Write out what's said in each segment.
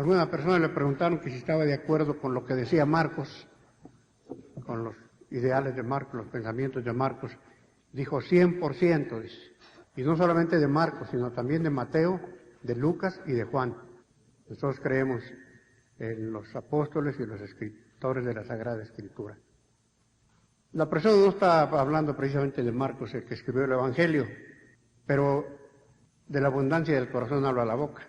Algunas personas le preguntaron que si estaba de acuerdo con lo que decía Marcos, con los ideales de Marcos, los pensamientos de Marcos. Dijo 100%, dice. Y no solamente de Marcos, sino también de Mateo, de Lucas y de Juan. Nosotros creemos en los apóstoles y los escritores de la Sagrada Escritura. La persona no está hablando precisamente de Marcos, el que escribió el Evangelio, pero de la abundancia del corazón habla la boca.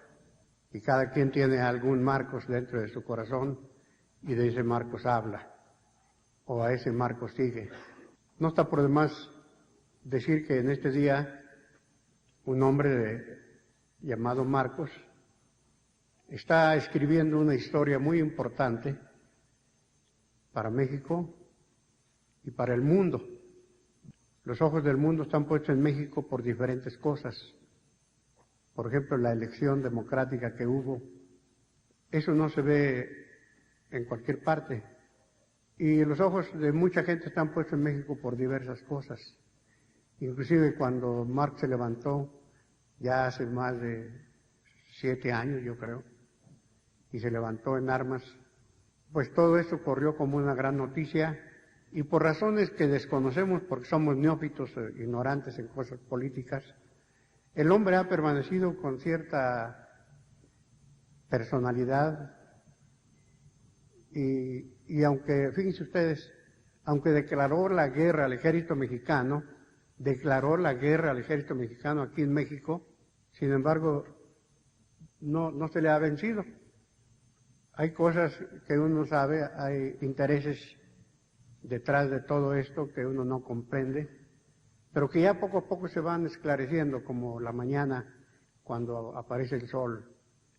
Y cada quien tiene algún Marcos dentro de su corazón y de ese Marcos habla, o a ese Marcos sigue. No está por demás decir que en este día un hombre llamado Marcos está escribiendo una historia muy importante para México y para el mundo. Los ojos del mundo están puestos en México por diferentes cosas. Por ejemplo, la elección democrática que hubo. Eso no se ve en cualquier parte. Y los ojos de mucha gente están puestos en México por diversas cosas. Inclusive cuando Marx se levantó, ya hace más de 7 años, yo creo, y se levantó en armas, pues todo eso corrió como una gran noticia, y por razones que desconocemos, porque somos neófitos, ignorantes en cosas políticas, el hombre ha permanecido con cierta personalidad, y aunque, fíjense ustedes, aunque declaró la guerra al ejército mexicano, aquí en México, sin embargo, no se le ha vencido. Hay cosas que uno sabe, hay intereses detrás de todo esto que uno no comprende, pero que ya poco a poco se van esclareciendo, como la mañana cuando aparece el sol,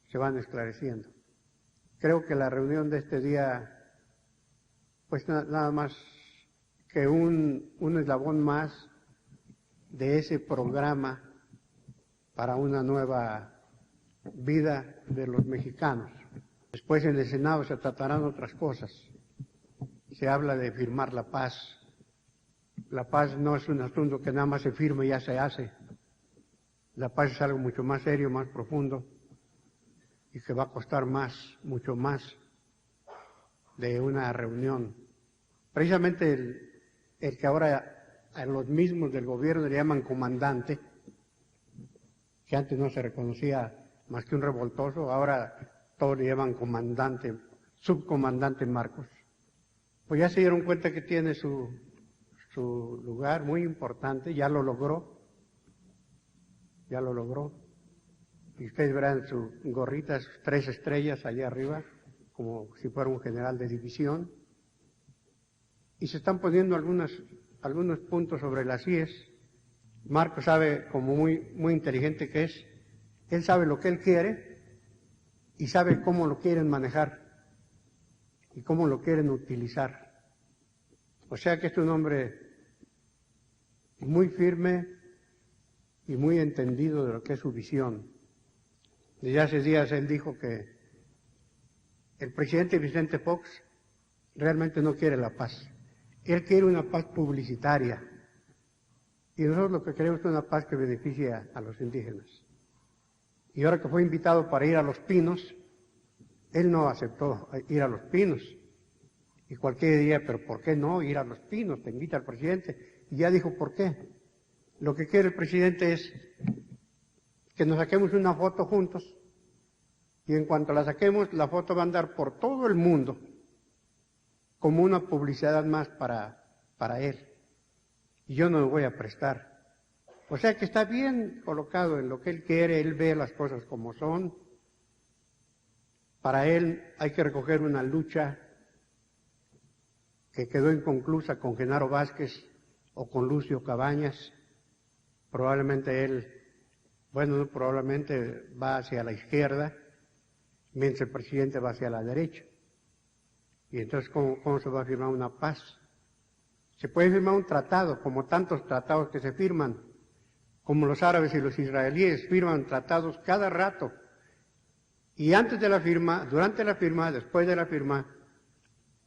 se van esclareciendo. Creo que la reunión de este día, pues nada más que un eslabón más de ese programa para una nueva vida de los mexicanos. Después en el Senado se tratarán otras cosas. Se habla de firmar la paz. La paz no es un asunto que nada más se firma y ya se hace. La paz es algo mucho más serio, más profundo, y que va a costar más, mucho más, de una reunión. Precisamente el que ahora a los mismos del gobierno le llaman comandante, que antes no se reconocía más que un revoltoso, ahora todos le llaman comandante, subcomandante Marcos. Pues ya se dieron cuenta que tiene su lugar muy importante, ya lo logró. Y ustedes verán sus gorritas, 3 estrellas allá arriba, como si fuera un general de división. Y se están poniendo algunos puntos sobre las IES. Marcos sabe, como muy inteligente que es, él sabe lo que él quiere y sabe cómo lo quieren manejar y cómo lo quieren utilizar. O sea que es un hombre muy firme y muy entendido de lo que es su visión. Desde hace días él dijo que el presidente Vicente Fox realmente no quiere la paz. Él quiere una paz publicitaria. Y nosotros lo que queremos es una paz que beneficie a los indígenas. Y ahora que fue invitado para ir a Los Pinos, él no aceptó ir a Los Pinos. Y cualquier día, pero ¿por qué no ir a Los Pinos? Te invita el presidente. Y ya dijo por qué. Lo que quiere el presidente es que nos saquemos una foto juntos. Y en cuanto la saquemos, la foto va a andar por todo el mundo como una publicidad más para él. Y yo no me voy a prestar. O sea que está bien colocado en lo que él quiere, él ve las cosas como son. Para él hay que recoger una lucha que quedó inconclusa con Genaro Vázquez o con Lucio Cabañas. Probablemente él, probablemente va hacia la izquierda, mientras el presidente va hacia la derecha. Y entonces, ¿cómo se va a firmar una paz? Se puede firmar un tratado, como tantos tratados que se firman, como los árabes y los israelíes firman tratados cada rato. Y antes de la firma, durante la firma, después de la firma,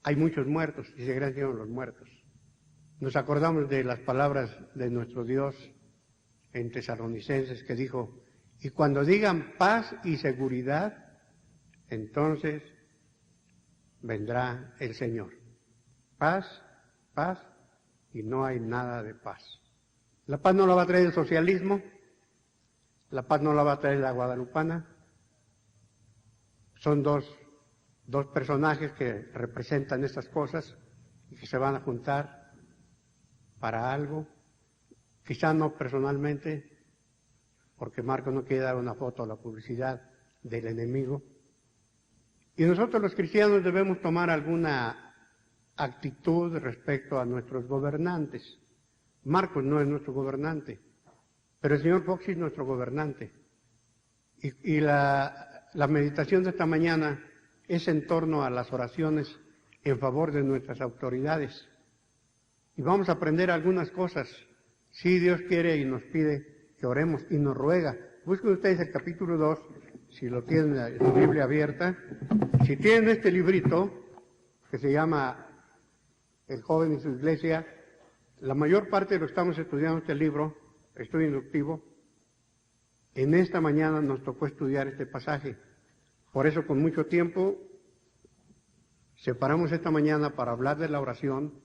hay muchos muertos, y se gracian los muertos. Nos acordamos de las palabras de nuestro Dios en Tesalonicenses que dijo, y cuando digan paz y seguridad, entonces vendrá el Señor. Paz, paz, y no hay nada de paz. La paz no la va a traer el socialismo, la paz no la va a traer la guadalupana. Son dos personajes que representan estas cosas y que se van a juntar para algo, quizá no personalmente, porque Marcos no quiere dar una foto a la publicidad del enemigo. Y nosotros los cristianos debemos tomar alguna actitud respecto a nuestros gobernantes. Marcos no es nuestro gobernante, pero el señor Fox es nuestro gobernante. Y la meditación de esta mañana es en torno a las oraciones en favor de nuestras autoridades. Y vamos a aprender algunas cosas. Si Dios quiere y nos pide que oremos y nos ruega. Busquen ustedes el capítulo 2, si lo tienen en su Biblia abierta. Si tienen este librito, que se llama El joven y su iglesia, la mayor parte de lo que estamos estudiando este libro, estudio inductivo, en esta mañana nos tocó estudiar este pasaje. Por eso, con mucho tiempo, separamos esta mañana para hablar de la oración,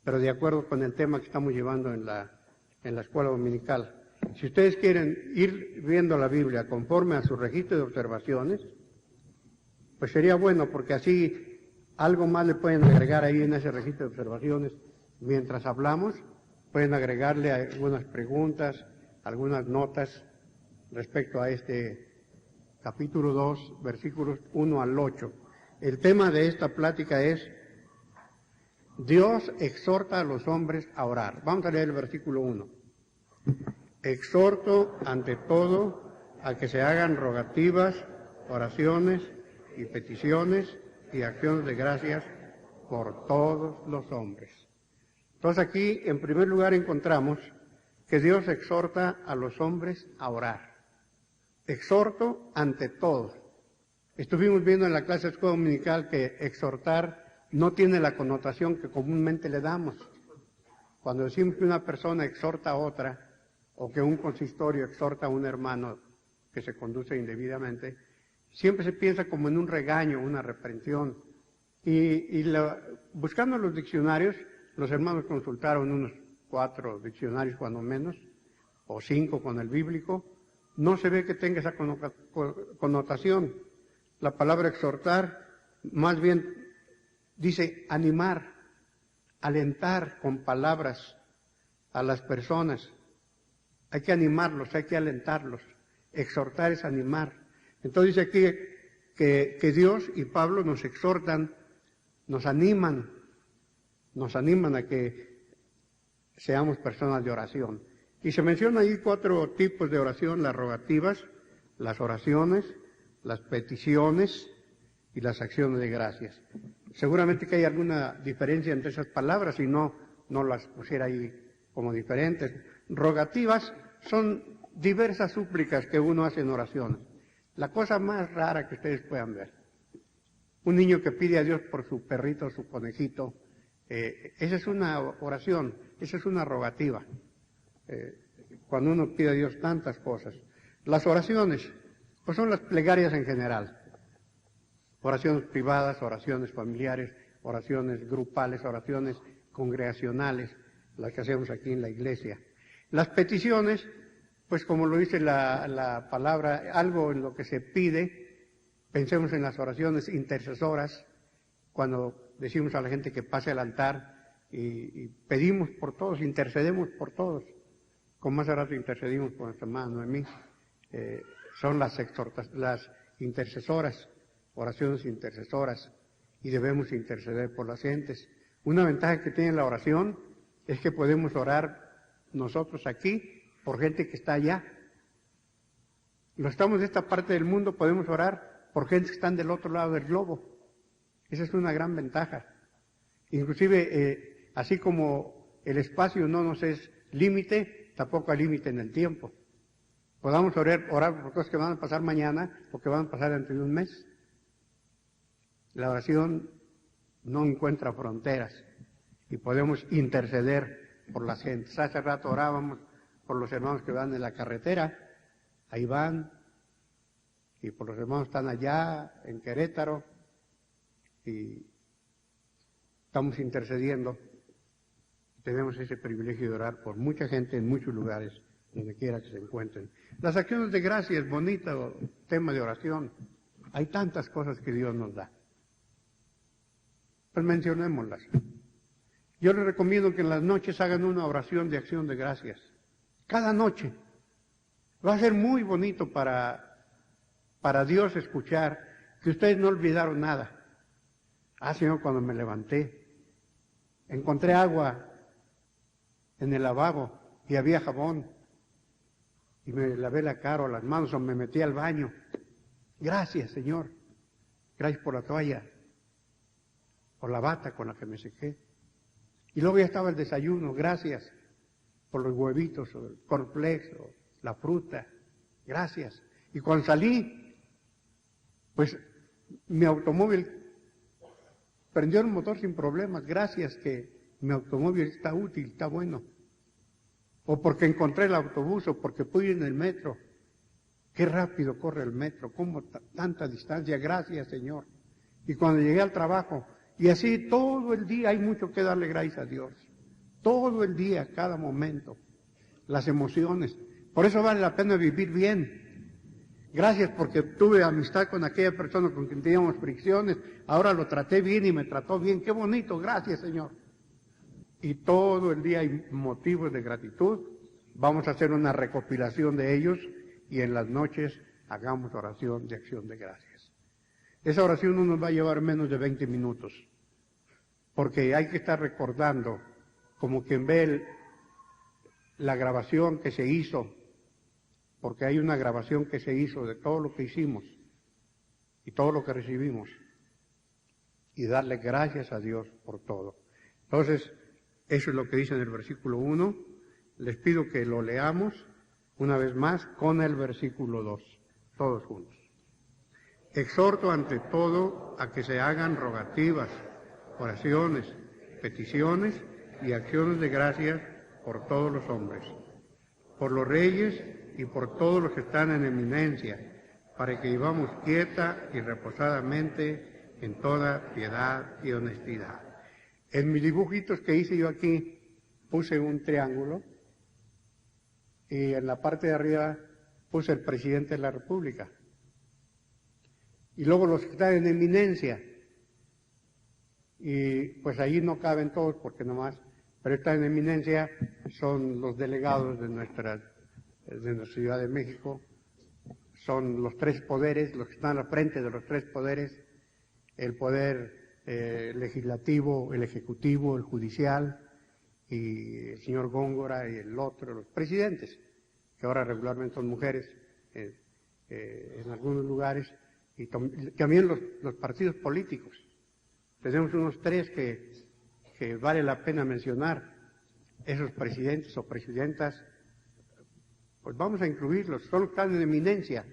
pero de acuerdo con el tema que estamos llevando en la escuela dominical. Si ustedes quieren ir viendo la Biblia conforme a su registro de observaciones, pues sería bueno, porque así algo más le pueden agregar ahí en ese registro de observaciones. Mientras hablamos, pueden agregarle algunas preguntas, algunas notas respecto a este capítulo 2, versículos 1 al 8. El tema de esta plática es: Dios exhorta a los hombres a orar. Vamos a leer el versículo 1. Exhorto ante todo a que se hagan rogativas, oraciones y peticiones y acciones de gracias por todos los hombres. Entonces aquí, en primer lugar, encontramos que Dios exhorta a los hombres a orar. Exhorto ante todos. Estuvimos viendo en la clase de escuela dominical que exhortar no tiene la connotación que comúnmente le damos. Cuando decimos que una persona exhorta a otra, o que un consistorio exhorta a un hermano que se conduce indebidamente, siempre se piensa como en un regaño, una reprensión. Buscando los diccionarios, los hermanos consultaron unos 4 diccionarios cuando menos, o 5 con el bíblico. No se ve que tenga esa connotación. La palabra exhortar más bien dice animar, alentar con palabras a las personas. Hay que animarlos, hay que alentarlos. Exhortar es animar. Entonces dice aquí que Dios y Pablo nos exhortan, nos animan a que seamos personas de oración. Y se menciona ahí 4 tipos de oración: las rogativas, las oraciones, las peticiones y las acciones de gracias. Seguramente que hay alguna diferencia entre esas palabras, si no las pusiera ahí como diferentes. Rogativas son diversas súplicas que uno hace en oraciones. La cosa más rara que ustedes puedan ver: un niño que pide a Dios por su perrito, su conejito, esa es una oración, esa es una rogativa. Cuando uno pide a Dios tantas cosas. Las oraciones, pues son las plegarias en general. Oraciones privadas, oraciones familiares, oraciones grupales, oraciones congregacionales, las que hacemos aquí en la iglesia. Las peticiones, pues como lo dice la palabra, algo en lo que se pide. Pensemos en las oraciones intercesoras, cuando decimos a la gente que pase al altar y pedimos por todos, intercedemos por todos. Como hace rato intercedimos por nuestra hermana Noemí. Son las intercesoras, oraciones intercesoras, y debemos interceder por las gentes. Una ventaja que tiene la oración es que podemos orar nosotros aquí por gente que está allá. Los estamos de esta parte del mundo, podemos orar por gente que están del otro lado del globo. Esa es una gran ventaja. Inclusive, así como el espacio no nos es límite, tampoco hay límite en el tiempo. Podamos orar por cosas que van a pasar mañana o que van a pasar dentro de un mes. La oración no encuentra fronteras y podemos interceder por las gentes. Hace rato orábamos por los hermanos que van en la carretera, ahí van, y por los hermanos que están allá en Querétaro, y estamos intercediendo. Tenemos ese privilegio de orar por mucha gente en muchos lugares, donde quiera que se encuentren. Las acciones de gracia es bonito tema de oración. Hay tantas cosas que Dios nos da. Pues mencionémoslas. Yo les recomiendo que en las noches hagan una oración de acción de gracias. Cada noche. Va a ser muy bonito para Dios escuchar que ustedes no olvidaron nada. Señor, cuando me levanté, encontré agua en el lavabo y había jabón. Y me lavé la cara o las manos o me metí al baño. Gracias, Señor. Gracias por la toalla, por la bata con la que me sequé. Y luego ya estaba el desayuno. Gracias por los huevitos, o el cornflakes, o la fruta. Gracias. Y cuando salí, pues mi automóvil prendió el motor sin problemas. Gracias que mi automóvil está útil, está bueno. O porque encontré el autobús, o porque pude ir en el metro. Qué rápido corre el metro, cómo tanta distancia. Gracias, Señor. Y cuando llegué al trabajo, y así todo el día hay mucho que darle gracias a Dios. Todo el día, cada momento. Las emociones. Por eso vale la pena vivir bien. Gracias porque tuve amistad con aquella persona con quien teníamos fricciones. Ahora lo traté bien y me trató bien. Qué bonito. Gracias, Señor. Y todo el día hay motivos de gratitud. Vamos a hacer una recopilación de ellos y en las noches hagamos oración de acción de gracias. Esa oración no nos va a llevar menos de 20 minutos, porque hay que estar recordando, como quien ve la grabación que se hizo, porque hay una grabación que se hizo de todo lo que hicimos y todo lo que recibimos, y darle gracias a Dios por todo. Entonces, eso es lo que dice en el versículo 1. Les pido que lo leamos una vez más con el versículo 2, todos juntos. Exhorto ante todo a que se hagan rogativas, oraciones, peticiones y acciones de gracias por todos los hombres, por los reyes y por todos los que están en eminencia, para que vivamos quieta y reposadamente en toda piedad y honestidad. En mis dibujitos que hice yo aquí puse un triángulo y en la parte de arriba puse el presidente de la República. Y luego los que están en eminencia. Y pues ahí no caben todos porque nomás, pero están en eminencia son los delegados de nuestra Ciudad de México, son los tres poderes, los que están al frente de los tres poderes, el poder legislativo, el ejecutivo, el judicial, y el señor Góngora y el otro, los presidentes, que ahora regularmente son mujeres en algunos lugares, y también los partidos políticos. Tenemos unos tres que vale la pena mencionar. Esos presidentes o presidentas, pues vamos a incluirlos, son los que están en eminencia.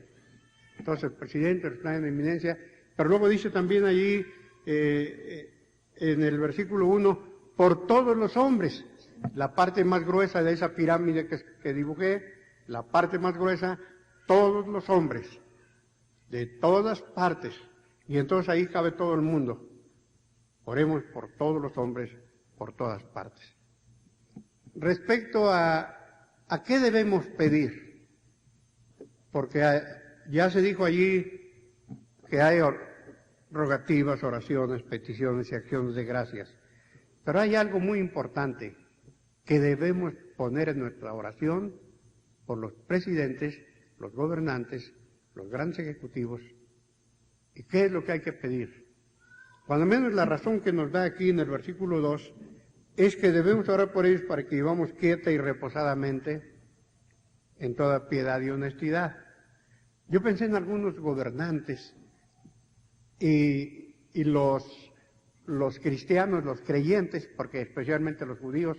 Entonces el presidente está en eminencia, pero luego dice también allí, en el versículo 1, por todos los hombres, la parte más gruesa de esa pirámide que dibujé, la parte más gruesa, todos los hombres, de todas partes, y entonces ahí cabe todo el mundo. Oremos por todos los hombres, por todas partes. Respecto a qué debemos pedir, porque ya se dijo allí que hay rogativas, oraciones, peticiones y acciones de gracias. Pero hay algo muy importante que debemos poner en nuestra oración por los presidentes, los gobernantes, los grandes ejecutivos. ¿Y qué es lo que hay que pedir? Cuando menos la razón que nos da aquí en el versículo 2 es que debemos orar por ellos para que vivamos quieta y reposadamente en toda piedad y honestidad. Yo pensé en algunos gobernantes y los cristianos, los creyentes, porque especialmente los judíos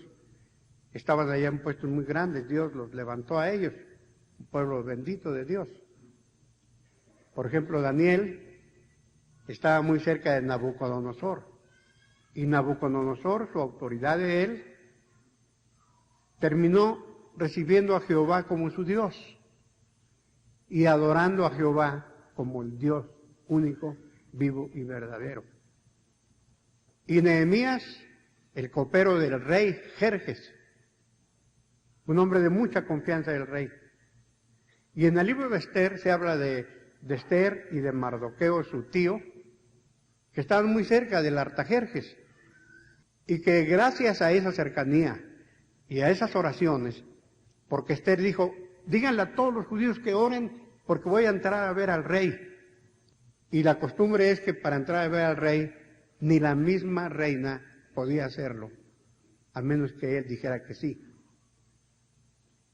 estaban allá en puestos muy grandes, Dios los levantó a ellos, un pueblo bendito de Dios. Por ejemplo, Daniel estaba muy cerca de Nabucodonosor, y Nabucodonosor, su autoridad de él, terminó recibiendo a Jehová como su Dios y adorando a Jehová como el Dios único, vivo y verdadero. Y Nehemías, el copero del rey Jerjes, un hombre de mucha confianza del rey. Y en el libro de Esther se habla de Esther y de Mardoqueo, su tío, que estaban muy cerca del Artajerjes, y que gracias a esa cercanía y a esas oraciones, porque Esther dijo, díganle a todos los judíos que oren porque voy a entrar a ver al rey. Y la costumbre es que para entrar a ver al rey, ni la misma reina podía hacerlo, a menos que él dijera que sí.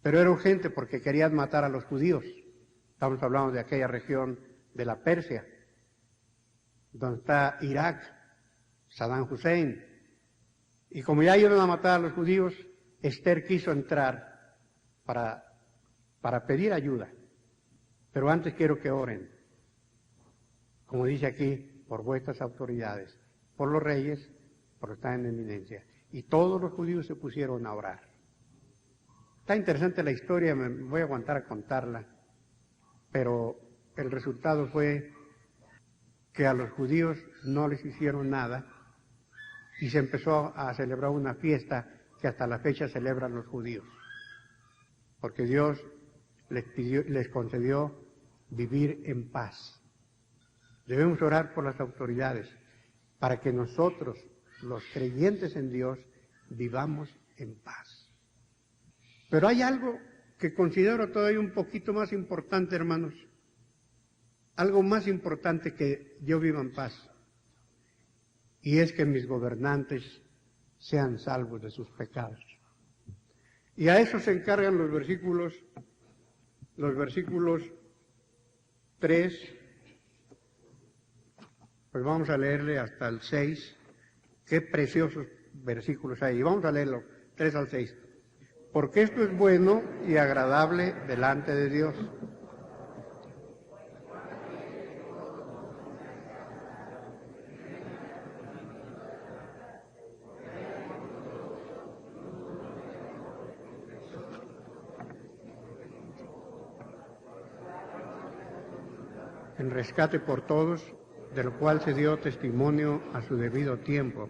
Pero era urgente porque querían matar a los judíos. Estamos hablando de aquella región de la Persia, donde está Irak, Saddam Hussein. Y como ya iban a matar a los judíos, Esther quiso entrar para pedir ayuda. Pero antes quiero que oren, como dice aquí, por vuestras autoridades, por los reyes, porque están en eminencia. Y todos los judíos se pusieron a orar. Está interesante la historia, me voy a aguantar a contarla, pero el resultado fue que a los judíos no les hicieron nada y se empezó a celebrar una fiesta que hasta la fecha celebran los judíos, porque Dios les concedió vivir en paz. Debemos orar por las autoridades para que nosotros, los creyentes en Dios, vivamos en paz. Pero hay algo que considero todavía un poquito más importante, hermanos. Algo más importante que yo viva en paz. Y es que mis gobernantes sean salvos de sus pecados. Y a eso se encargan los versículos 3, pues vamos a leerle hasta el 6. Qué preciosos versículos hay. Y vamos a leerlo, 3 al 6. Porque esto es bueno y agradable delante de Dios. En rescate por todos, de lo cual se dio testimonio a su debido tiempo.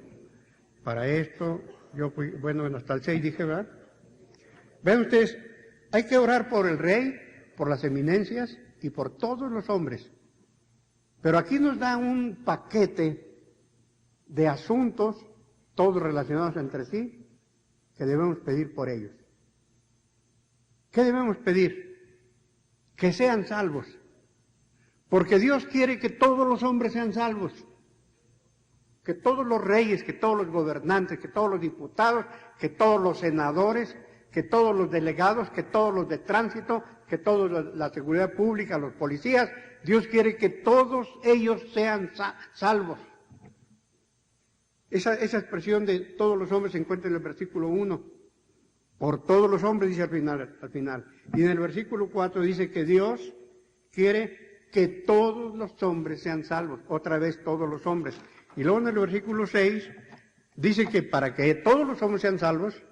Para esto, hasta el 6 dije, ¿verdad? Vean ustedes, hay que orar por el rey, por las eminencias y por todos los hombres. Pero aquí nos da un paquete de asuntos, todos relacionados entre sí, que debemos pedir por ellos. ¿Qué debemos pedir? Que sean salvos. Porque Dios quiere que todos los hombres sean salvos. Que todos los reyes, que todos los gobernantes, que todos los diputados, que todos los senadores, que todos los delegados, que todos los de tránsito, que todos la seguridad pública, los policías, Dios quiere que todos ellos sean salvos. Esa expresión de todos los hombres se encuentra en el versículo 1. Por todos los hombres dice al final. Y en el versículo 4 dice que Dios quiere que todos los hombres sean salvos. Otra vez todos los hombres. Y luego en el versículo 6 dice que para que todos los hombres sean salvos,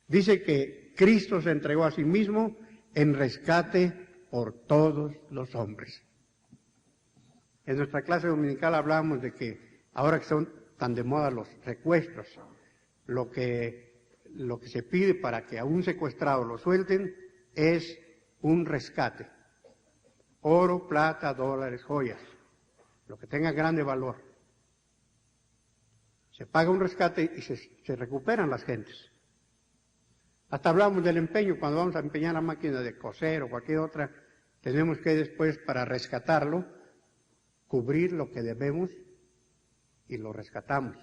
dice que Cristo se entregó a sí mismo en rescate por todos los hombres. En nuestra clase dominical hablábamos de que ahora que son tan de moda los secuestros, lo que se pide para que a un secuestrado lo suelten es un rescate. Oro, plata, dólares, joyas, lo que tenga grande valor. Se paga un rescate y se recuperan las gentes. Hasta hablamos del empeño, cuando vamos a empeñar la máquina de coser o cualquier otra, tenemos que después, para rescatarlo, cubrir lo que debemos y lo rescatamos.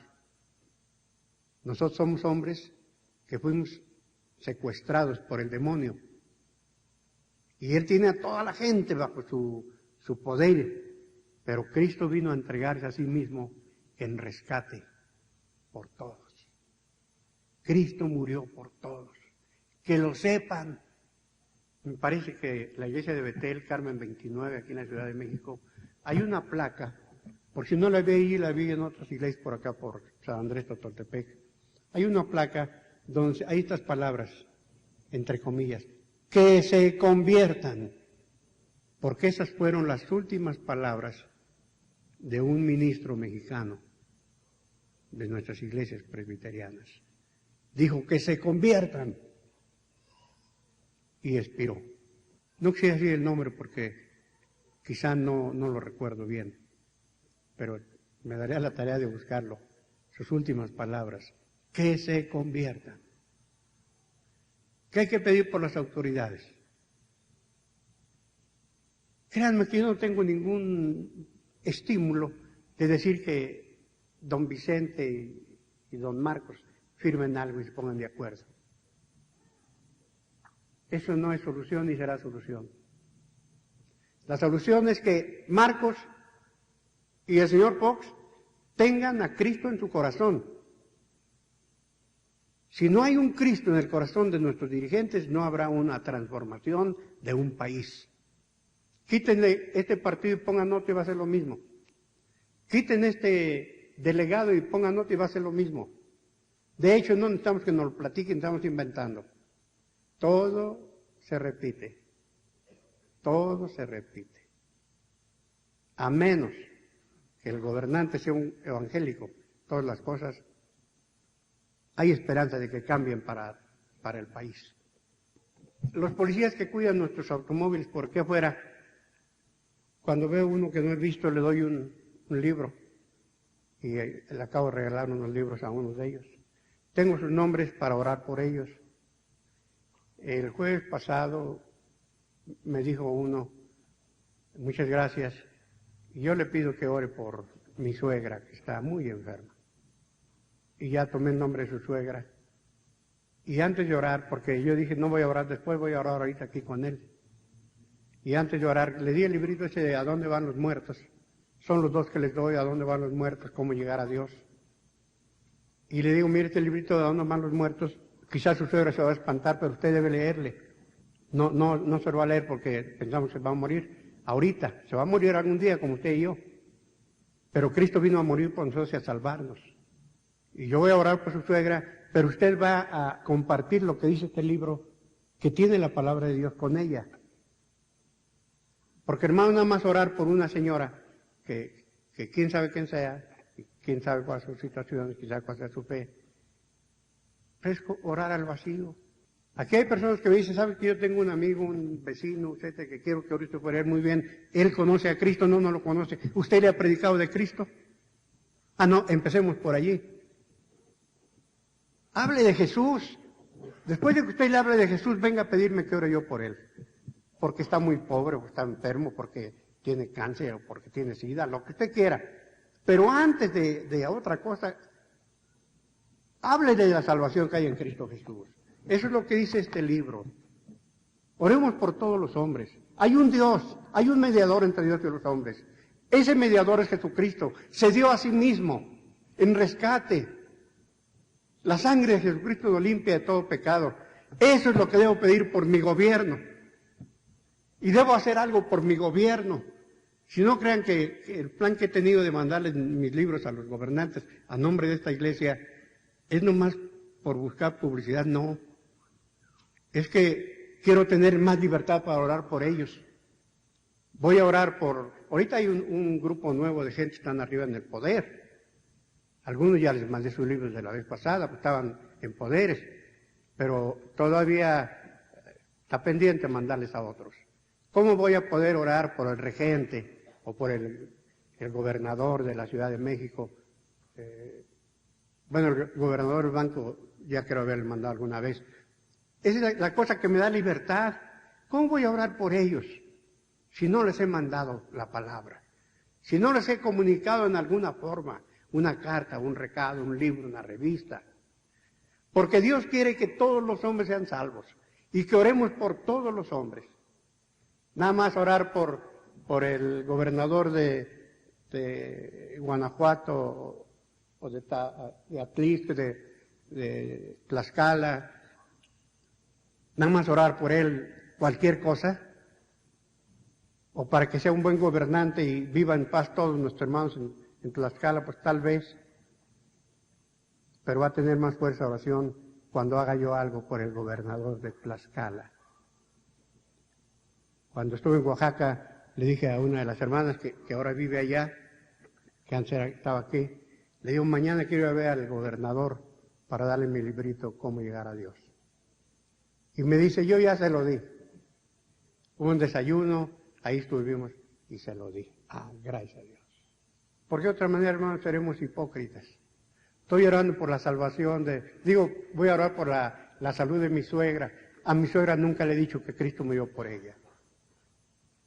Nosotros somos hombres que fuimos secuestrados por el demonio. Y él tiene a toda la gente bajo su poder, pero Cristo vino a entregarse a sí mismo en rescate por todos. Cristo murió por todos. Que lo sepan. Me parece que la iglesia de Betel, Carmen 29, aquí en la Ciudad de México, hay una placa, por si no la vi ahí, la vi en otras iglesias por acá, por San Andrés, Totoltepec. Hay una placa donde hay estas palabras, entre comillas, que se conviertan, porque esas fueron las últimas palabras de un ministro mexicano de nuestras iglesias presbiterianas. Dijo que se conviertan y expiró. No quisiera decir el nombre porque quizá no lo recuerdo bien, pero me daré a la tarea de buscarlo. Sus últimas palabras, que se conviertan. ¿Qué hay que pedir por las autoridades? Créanme que yo no tengo ningún estímulo de decir que don Vicente y don Marcos firmen algo y se pongan de acuerdo. Eso no es solución ni será solución. La solución es que Marcos y el señor Fox tengan a Cristo en su corazón. Si no hay un Cristo en el corazón de nuestros dirigentes, no habrá una transformación de un país. Quítenle este partido y pongan otro y va a ser lo mismo. Quiten este delegado y pongan otro y va a ser lo mismo. De hecho, no necesitamos que nos lo platiquen, estamos inventando. Todo se repite. Todo se repite. A menos que el gobernante sea un evangélico, todas las cosas, hay esperanza de que cambien para el país. Los policías que cuidan nuestros automóviles, por qué fuera, cuando veo uno que no he visto, le doy un libro y le acabo de regalar unos libros a uno de ellos. Tengo sus nombres para orar por ellos. El jueves pasado me dijo uno, muchas gracias, y yo le pido que ore por mi suegra, que está muy enferma. Y ya tomé el nombre de su suegra. Y antes de orar, porque yo dije, no voy a orar después, voy a orar ahorita aquí con él. Y antes de orar, le di el librito ese de ¿A dónde van los muertos? Son los dos que les doy, ¿A dónde van los muertos? ¿Cómo llegar a Dios? Y le digo, mire este librito de ¿A dónde van los muertos? Quizás su suegra se va a espantar, pero usted debe leerle. No se lo va a leer porque pensamos que va a morir ahorita. Se va a morir algún día como usted y yo. Pero Cristo vino a morir por nosotros y a salvarnos. Y yo voy a orar por su suegra, pero usted va a compartir lo que dice este libro, que tiene la palabra de Dios con ella. Porque hermano, nada más orar por una señora, que quién sabe quién sea, quién sabe cuál es su situación, quién sabe cuál sea su fe, es orar al vacío. Aquí hay personas que me dicen, ¿sabe que yo tengo un amigo, un vecino, etcétera, que quiero que ahorita fuera muy bien? Él conoce a Cristo, no lo conoce. ¿Usted le ha predicado de Cristo? Ah, no, empecemos por allí. Hable de Jesús. Después de que usted le hable de Jesús, venga a pedirme que ore yo por él. Porque está muy pobre, o está enfermo, porque tiene cáncer, o porque tiene sida, lo que usted quiera. Pero antes de otra cosa, hable de la salvación que hay en Cristo Jesús. Eso es lo que dice este libro. Oremos por todos los hombres. Hay un Dios, hay un mediador entre Dios y los hombres. Ese mediador es Jesucristo. Se dio a sí mismo en rescate. La sangre de Jesucristo lo limpia de todo pecado. Eso es lo que debo pedir por mi gobierno. Y debo hacer algo por mi gobierno. Si no crean que el plan que he tenido de mandarles mis libros a los gobernantes a nombre de esta iglesia es nomás por buscar publicidad, no. Es que quiero tener más libertad para orar por ellos. Voy a orar por... Ahorita hay un grupo nuevo de gente que están arriba en el poder. Algunos ya les mandé sus libros de la vez pasada, pues estaban en poderes, pero todavía está pendiente mandarles a otros. ¿Cómo voy a poder orar por el regente o por el gobernador de la Ciudad de México? Bueno, el gobernador del banco ya quiero haberle mandado alguna vez. Esa es la cosa que me da libertad. ¿Cómo voy a orar por ellos si no les he mandado la palabra? Si no les he comunicado en alguna forma, una carta, un recado, un libro, una revista. Porque Dios quiere que todos los hombres sean salvos y que oremos por todos los hombres. Nada más orar por el gobernador de Guanajuato o de Atlixco, de Tlaxcala, nada más orar por él cualquier cosa, o para que sea un buen gobernante y viva en paz todos nuestros hermanos en Tlaxcala, pues tal vez, pero va a tener más fuerza oración cuando haga yo algo por el gobernador de Tlaxcala. Cuando estuve en Oaxaca, le dije a una de las hermanas que ahora vive allá, que antes estaba aquí, le digo, mañana quiero ir a ver al gobernador para darle mi librito, Cómo llegar a Dios. Y me dice, yo ya se lo di. Hubo un desayuno, ahí estuvimos y se lo di. Gracias a Dios. Porque de otra manera, hermanos, seremos hipócritas. Estoy orando por la salvación voy a orar por la salud de mi suegra. A mi suegra nunca le he dicho que Cristo murió por ella.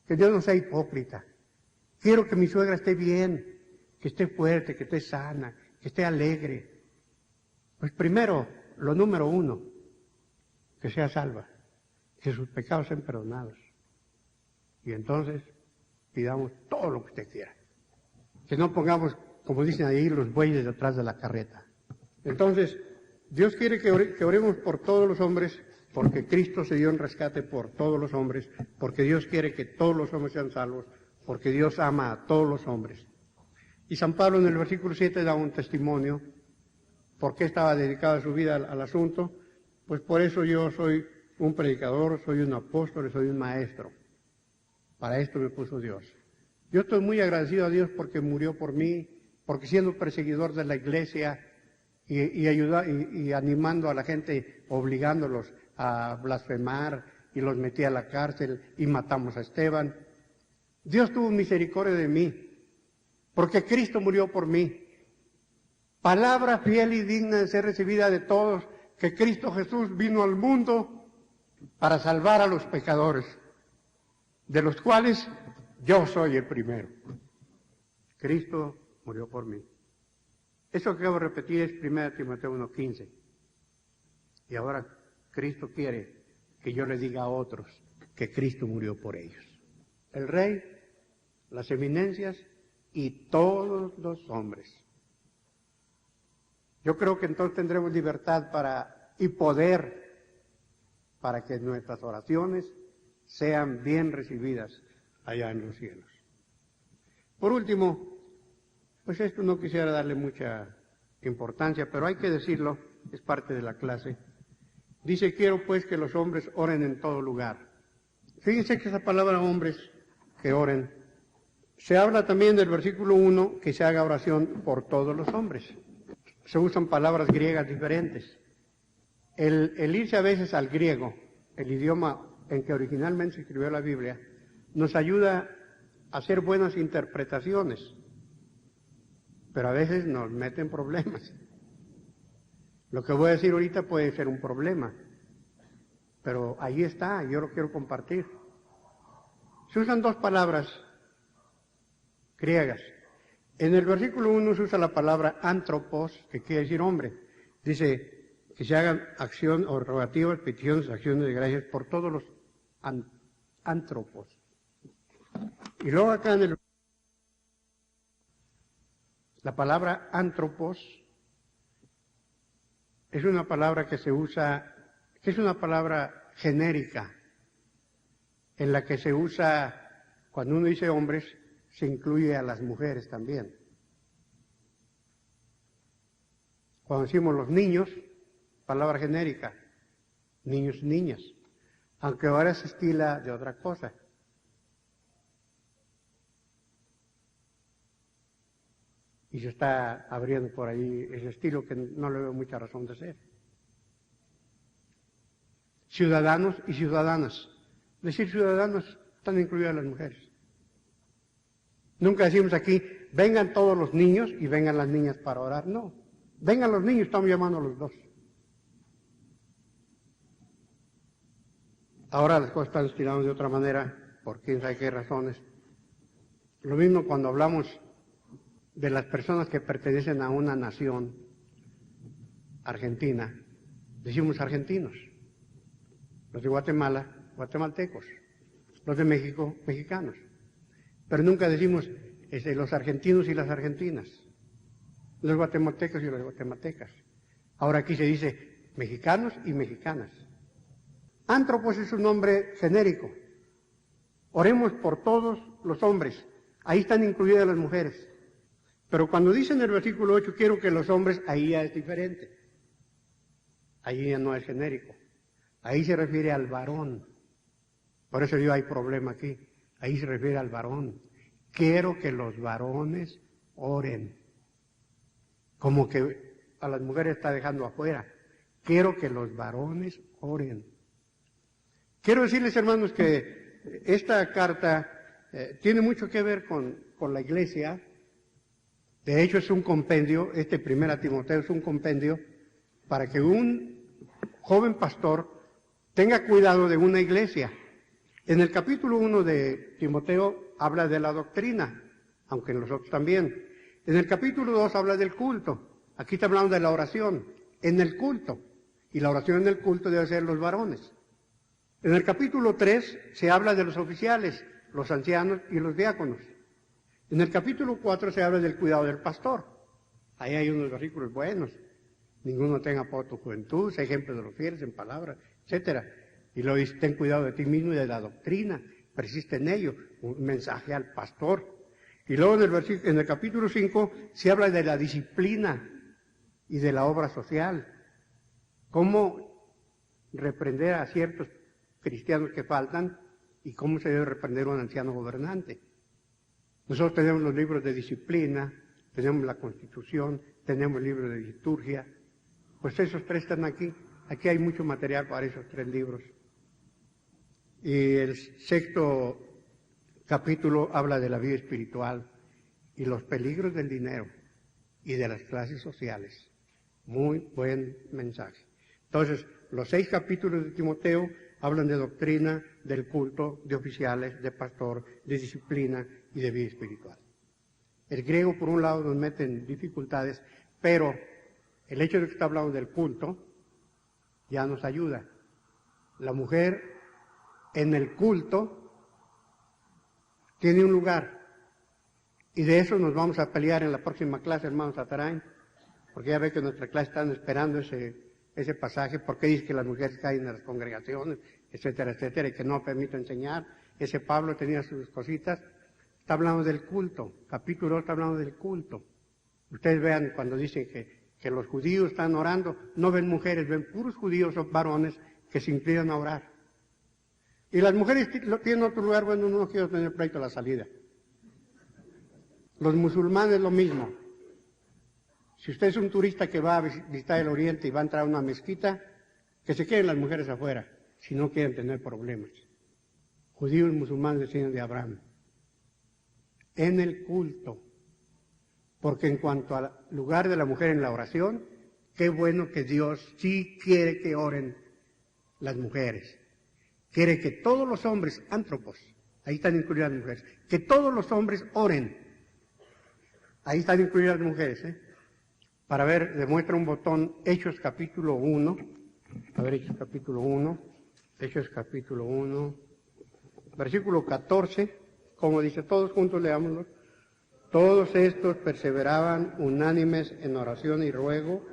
Que Dios no sea hipócrita. Quiero que mi suegra esté bien, que esté fuerte, que esté sana, que esté alegre. Pues primero, lo número uno, que sea salva, que sus pecados sean perdonados. Y entonces pidamos todo lo que usted quiera. Que no pongamos, como dicen ahí, los bueyes detrás de la carreta. Entonces, Dios quiere que oremos por todos los hombres, porque Cristo se dio en rescate por todos los hombres, porque Dios quiere que todos los hombres sean salvos, porque Dios ama a todos los hombres. Y San Pablo en el versículo 7 da un testimonio. ¿Por qué estaba dedicada su vida al asunto? Pues por eso yo soy un predicador, soy un apóstol, soy un maestro. Para esto me puso Dios. Yo estoy muy agradecido a Dios porque murió por mí, porque siendo perseguidor de la iglesia y animando a la gente, obligándolos a blasfemar, y los metí a la cárcel y matamos a Esteban. Dios tuvo misericordia de mí, porque Cristo murió por mí. Palabra fiel y digna de ser recibida de todos, que Cristo Jesús vino al mundo para salvar a los pecadores, de los cuales yo soy el primero. Cristo murió por mí. Eso que acabo de repetir es 1 Timoteo 1:15. Y ahora Cristo quiere que yo le diga a otros que Cristo murió por ellos. El Rey, las eminencias y todos los hombres. Yo creo que entonces tendremos libertad y poder para que nuestras oraciones sean bien recibidas allá en los cielos. Por último, pues esto no quisiera darle mucha importancia, pero hay que decirlo, es parte de la clase. Dice, quiero pues que los hombres oren en todo lugar. Fíjense que esa palabra hombres que oren, se habla también del versículo 1 que se haga oración por todos los hombres. Se usan palabras griegas diferentes. El irse a veces al griego, el idioma en que originalmente se escribió la Biblia, nos ayuda a hacer buenas interpretaciones, pero a veces nos meten problemas. Lo que voy a decir ahorita puede ser un problema, pero ahí está, yo lo quiero compartir. Se usan dos palabras griegas. En el versículo 1 se usa la palabra antropos, que quiere decir hombre. Dice que se hagan acción o rogativas, peticiones, acciones de gracias por todos los antropos. Y luego acá en la palabra antropos es una palabra que se usa, que es una palabra genérica, en la que se usa, cuando uno dice hombres, se incluye a las mujeres también. Cuando decimos los niños, palabra genérica, niños y niñas, aunque ahora se estila de otra cosa. Y se está abriendo por ahí ese estilo que no le veo mucha razón de ser. Ciudadanos y ciudadanas. Decir ciudadanos están incluidas las mujeres. Nunca decimos aquí, vengan todos los niños y vengan las niñas para orar. No, vengan los niños, estamos llamando a los dos. Ahora las cosas están estiradas de otra manera, por quién sabe qué razones. Lo mismo cuando hablamos de las personas que pertenecen a una nación, Argentina, decimos argentinos. Los de Guatemala, guatemaltecos. Los de México, mexicanos. Pero nunca decimos los argentinos y las argentinas, los guatemaltecos y las guatemaltecas. Ahora aquí se dice mexicanos y mexicanas. Antropos es un nombre genérico. Oremos por todos los hombres. Ahí están incluidas las mujeres. Pero cuando dice en el versículo 8, quiero que los hombres, ahí ya es diferente. Ahí ya no es genérico. Ahí se refiere al varón. Por eso yo hay problema aquí. Ahí se refiere al varón. Quiero que los varones oren. Como que a las mujeres está dejando afuera. Quiero que los varones oren. Quiero decirles, hermanos, que esta carta tiene mucho que ver con la iglesia. De hecho, es un compendio, este 1 Timoteo es un compendio para que un joven pastor tenga cuidado de una iglesia. En el capítulo 1 de Timoteo habla de la doctrina, aunque en los otros también. En el capítulo 2 habla del culto. Aquí está hablando de la oración, en el culto. Y la oración en el culto debe ser los varones. En el capítulo 3 se habla de los oficiales, los ancianos y los diáconos. En el capítulo 4 se habla del cuidado del pastor. Ahí hay unos versículos buenos. Ninguno tenga por tu juventud, sé ejemplo de los fieles en palabras, etcétera. Y luego dice, ten cuidado de ti mismo y de la doctrina, persiste en ello, un mensaje al pastor. Y luego en el capítulo 5 se habla de la disciplina y de la obra social. Cómo reprender a ciertos cristianos que faltan y cómo se debe reprender a un anciano gobernante. Nosotros tenemos los libros de disciplina, tenemos la Constitución, tenemos el libro de liturgia. Pues esos tres están aquí. Aquí hay mucho material para esos 3 libros. Y el 6º capítulo habla de la vida espiritual y los peligros del dinero y de las clases sociales. Muy buen mensaje. Entonces, los 6 capítulos de Timoteo hablan de doctrina, del culto, de oficiales, de pastor, de disciplina y de vida espiritual. El griego, por un lado, nos mete en dificultades, pero el hecho de que está hablando del culto ya nos ayuda. La mujer en el culto tiene un lugar, y de eso nos vamos a pelear en la próxima clase, hermanos Atarain, porque ya ve que en nuestra clase están esperando ese pasaje, porque dice que las mujeres caen en las congregaciones, etcétera, etcétera, y que no permite enseñar. Ese Pablo tenía sus cositas. Está hablando del culto. Capítulo 2 está hablando del culto. Ustedes vean cuando dicen que los judíos están orando, no ven mujeres, ven puros judíos o varones que se inclinan a orar. Y las mujeres tienen otro lugar, bueno, no quiero tener pleito a la salida. Los musulmanes lo mismo. Si usted es un turista que va a visitar el Oriente y va a entrar a una mezquita, que se queden las mujeres afuera, si no quieren tener problemas. Judíos y musulmanes descienden de Abraham. En el culto. Porque en cuanto al lugar de la mujer en la oración, qué bueno que Dios sí quiere que oren las mujeres. Quiere que todos los hombres, ántropos, ahí están incluidas las mujeres, que todos los hombres oren. Ahí están incluidas las mujeres, Para ver, demuestra un botón, Hechos capítulo 1. A ver, Hechos capítulo 1. Hechos capítulo 1. Versículo 14. Como dice, todos juntos leámoslo. Todos estos perseveraban unánimes en oración y ruego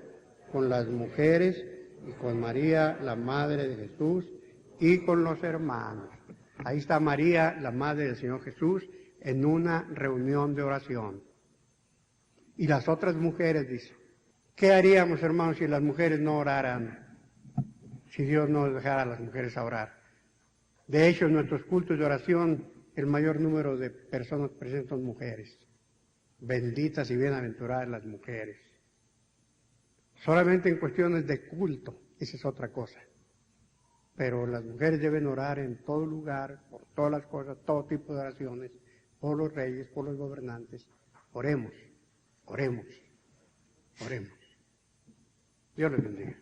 con las mujeres y con María, la madre de Jesús, y con los hermanos. Ahí está María, la madre del Señor Jesús, en una reunión de oración. Y las otras mujeres, dice, ¿qué haríamos, hermanos, si las mujeres no oraran? Si Dios no dejara a las mujeres a orar. De hecho, en nuestros cultos de oración, el mayor número de personas presentes son mujeres. Benditas y bienaventuradas las mujeres. Solamente en cuestiones de culto, esa es otra cosa. Pero las mujeres deben orar en todo lugar, por todas las cosas, todo tipo de oraciones, por los reyes, por los gobernantes. Oremos, oremos, oremos. Dios les bendiga.